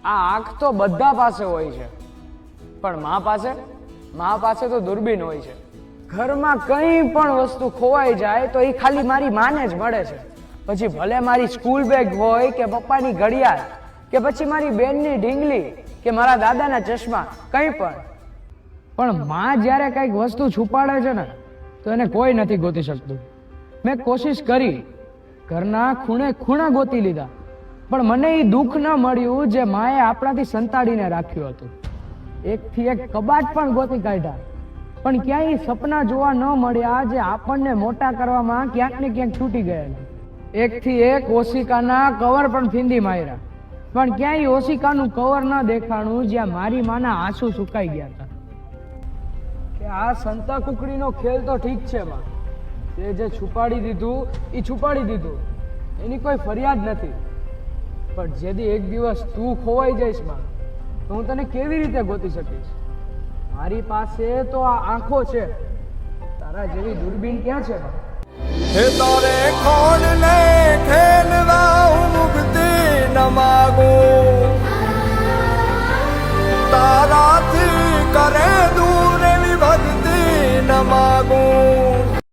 આ આંખ તો બધા પાસે હોય છે, પણ મા પાસે તો દૂરબીન હોય છે. ઘરમાં કંઈ પણ વસ્તુ ખોવાઈ જાય તો એ ખાલી મારી માને જ મળે છે. પછી ભલે મારી સ્કૂલ બેગ હોય કે પપ્પાની ઘડિયાળ કે પછી મારી બેનની ઢીંગલી કે મારા દાદાના ચશ્મા, કંઈ પણ માં જ્યારે કંઈક વસ્તુ છુપાડે છે ને તો એને કોઈ નથી ગોતી શકતું. મેં કોશિશ કરી, ઘરના ખૂણે ખૂણા ગોતી લીધા, પણ મને એ દુઃખ ન મળ્યું જે માએ આપણાથી સંતાડીને રાખ્યું હતું. એકથી એક કબાટ પણ ગોતી કાઢ્યા, પણ ક્યાંય સપના જોવા ન મળ્યા જે આપણને મોટા કરવામાં ક્યાંક ને ક્યાંક છૂટી ગયેલા. એકથી એક ઓશિકાના કવર પણ ફીંદી માર્યા, પણ ક્યાંય ઓશિકાનું કવર ન દેખાણું જ્યાં મારી માના આંસુ સુકાઈ ગયા હતા. કે આ સંતા કુકડીનો ખેલ તો ઠીક છે માં, તે જે છુપાડી દીધું એ છુપાડી દીધું, એની કોઈ ફરિયાદ નથી. પણ જેથી એક દિવસ તું ખોવાઈ જઈશ માં, તો હું તને કેવી રીતે ગોતી શકીશ? મારી પાસે તો આ આંખો છે, તારા જેવી દૂરબીન ક્યાં છે માં? હે તારે ખોડ ને ખેલવા હું મુક્તિ ન માગું, તારાથી કરે દૂર એવી ભક્તિ ન માગું.